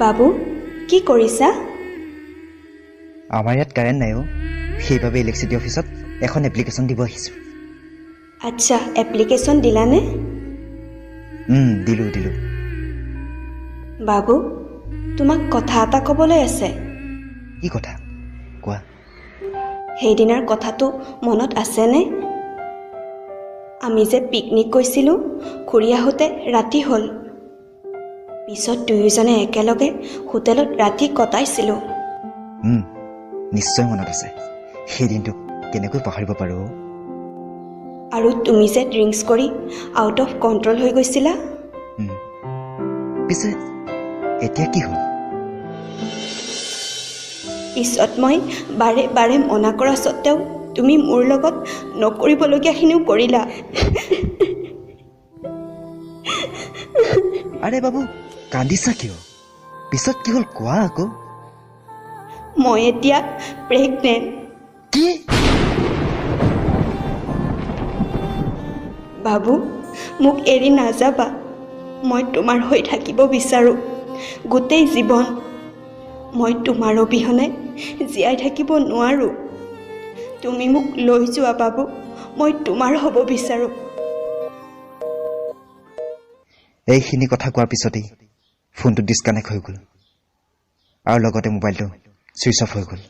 বাবু কি কৰিছা? আমাৰ ইয়াত কাৰেণ্ট নাই সেইবাবে ইলেক্ট্ৰিচিটি অফিচত এখন এপ্লিকেশ্যন দিব আহিছোঁ। আচ্ছা, এপ্লিকেশ্যন দিলানে? দিলোঁ। বাবু তোমাক কথা এটা ক'বলৈ আছে। কি কথা কোৱা? সেইদিনাৰ কথাটো মনত আছেনে? আমি যে পিকনিক গৈছিলোঁ, ঘূৰি আহোঁতে ৰাতি হ'ল। পিছত দুয়োজনে একেলগে হোটেলত ৰাতি কটাইছিলোঁ। নিশ্চয় মনত আছে। সেই দিনটো কেনেকৈ পাহৰিব পাৰোঁ? আৰু তুমি যে ড্ৰিংকছ কৰি আউট অফ কণ্ট্ৰল হৈ গৈছিলা। পিছে এতিয়া কি হ'ল? পিছত মই বাৰে বাৰে মনা কৰা স্বত্তেও তুমি মোৰ লগত নকৰিবলগীয়াখিনিও কৰিলা। আৰে বাবু কান্দিছা কিয়? পিছত কি হ'ল কোৱা আকৌ। মই এতিয়া প্ৰেগনেণ্ট। কি? বাবু মোক এৰি নাযাবা। মই তোমাৰ হৈ থাকিব বিচাৰোঁ গোটেই জীৱন। মই তোমাৰ অবিহনে জীয়াই থাকিব নোৱাৰোঁ। তুমি মোক লৈ যোৱা বাবু, মই তোমাৰ হ'ব বিচাৰোঁ। এইখিনি কথা কোৱাৰ পিছতেই ফোনটো ডিছকানেক্ট হৈ গ'ল আৰু লগতে মোবাইলটো ছুইচ অফ হৈ গ'ল।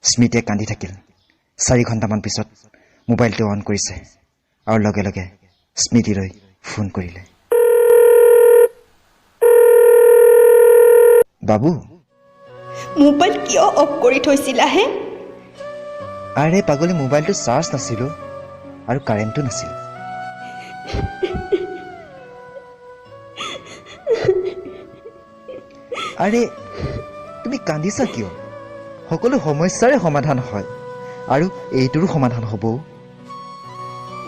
স্মৃতিয়ে কান্দি থাকিল। 4 ঘণ্টামান পিছত মোবাইলটো অন কৰিছে আৰু লগে লগে স্মৃতিলৈ ফোন কৰিলে। বাবু মোবাইল কিয় অফ কৰি থৈছিলা হে? আৰে পাগলী, মোবাইলটো চাৰ্জ নাছিলোঁ আৰু কাৰেণ্টটো নাছিল। আৰে তুমি কান্দিছা কিয়? সকলো সমস্যাৰে সমাধান হয় আৰু এইটোৰো সমাধান হ'ব।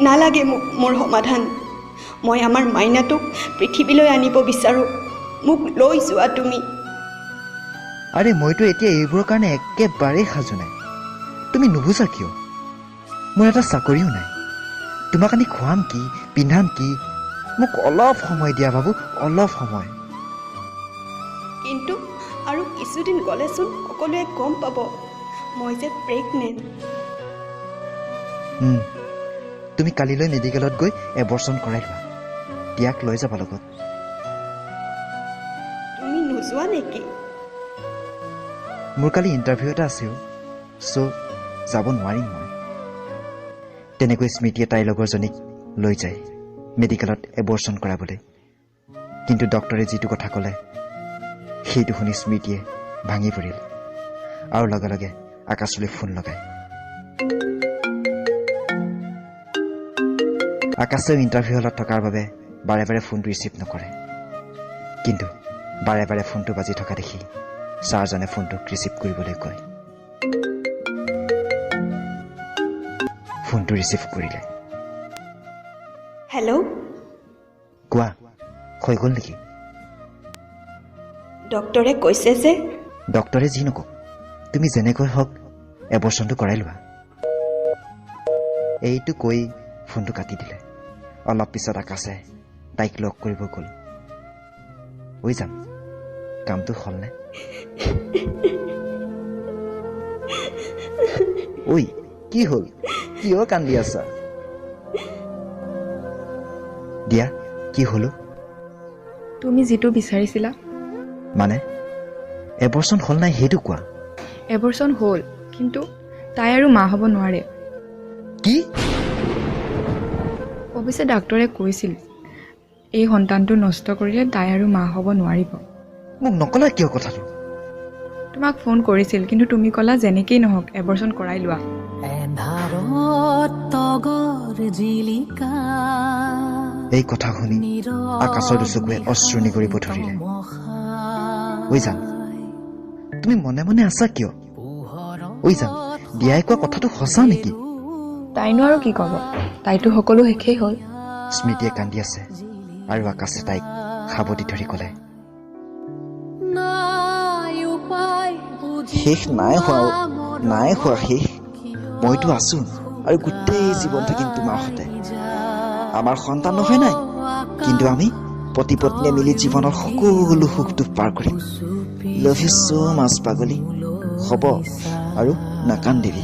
নালাগে মোক মোৰ সমাধান। মই আমাৰ মাইনাটোক পৃথিৱীলৈ আনিব বিচাৰোঁ। মোক লৈ যোৱা তুমি। আৰে মইতো এতিয়া এইবোৰৰ কাৰণে একেবাৰেই সাজু নাই। তুমি নুবুজা কিয়? মোৰ এটা চাকৰিও নাই। তোমাক আনি খুৱাম কি, পিন্ধাম কি? মোক অলপ সময় দিয়া বাবু, অলপ সময়। কিন্তু আৰু কিছুদিন গ'লেচোন সকলোৱে গম পাব মই যে প্ৰেগনেণ্ট। তুমি কালিলৈ মেডিকেলত গৈ এবৰ্চন কৰাই লোৱা। দিয়াক লৈ যাবা লগত। তুমি নোযোৱা নেকি? মোৰ কালি ইণ্টাৰভিউ এটা আছেও, চ' যাব নোৱাৰিম মই। তেনেকৈ স্মৃতিয়ে তাইৰ লগৰজনীক লৈ যায় মেডিকেলত এবৰ্চন কৰাবলৈ। কিন্তু ডক্টৰে যিটো কথা ক'লে সেইটো শুনি স্মৃতিয়ে ভাঙি পৰিল আৰু লগে লগে আকাশলৈ ফোন লগায়। আকাশেও ইণ্টাৰভিউ হলত থকাৰ বাবে বাৰে বাৰে ফোনটো ৰিচিভ নকৰে। কিন্তু বাৰে বাৰে ফোনটো বাজি থকা দেখি ছাৰজনে ফোনটোক ৰিচিভ কৰিবলৈ কয়। ফোনটো ৰিচিভ কৰিলে। হেল্ল', কোৱা, হৈ গ'ল নেকি? ডক্টৰে কৈছে যে ডক্টৰে যি নকওক, তুমি যেনেকৈ হওক এবৰ্চনটো কৰাই লোৱা। এইটো কৈ ফোনটো কাটি দিলে। অলপ পিছত আকাশে তাইক লগ কৰিব গ'ল। হৈ যাম, কামটো হ'লনে? ঐ কি হ'ল? কিয় কান্দি আছা? দিয়া কি হলো? তুমি যিটো বিচাৰিছিলা। মানে এবৰ্চন হ'ল নাই সেইটো কোৱা। এবৰ্চন হ'ল, কিন্তু তাই আৰু মা হ'ব নোৱাৰে। কি? অৱশ্যে ডাক্তৰে কৈছিল এই সন্তানটো নষ্ট কৰিলে তাই আৰু মা হ'ব নোৱাৰিব। মোক নকলা কিয় কথাটো? তোমাক ফোন কৰিছিল, কিন্তু তুমি ক'লা যেনেকেই নহওক এবৰ্চন কৰাই লোৱা। এই কথা শুনি আকাশৰ দুচকুৱে অশ্ৰু নিগৰিব ধৰিলে। ঐ জান, তুমি মনে মনে আছা কিয়? ঐ জান, দিয়াই কোৱা কথাটো সঁচা নেকি? তাইনো আৰু কি ক'ব, তাইতো সকলো শেষেই হ'ল। স্মৃতিয়ে কান্দি আছে আৰু আকাশে তাইক সাৱটি ধৰি ক'লে, শেষ নাই হোৱা শেষ। মইতো আছো আৰু গোটেই জীৱন থাকিম তোমাৰ সতে। আমাৰ সন্তান নহয় নাই, কিন্তু আমি পতি পত্নীয়ে মিলি জীৱনৰ সকলো সুখ দুখ পাৰ কৰিম লাভ ইউ ছ' মাছ পাগলী হ'ব আৰু নাকান্দিবি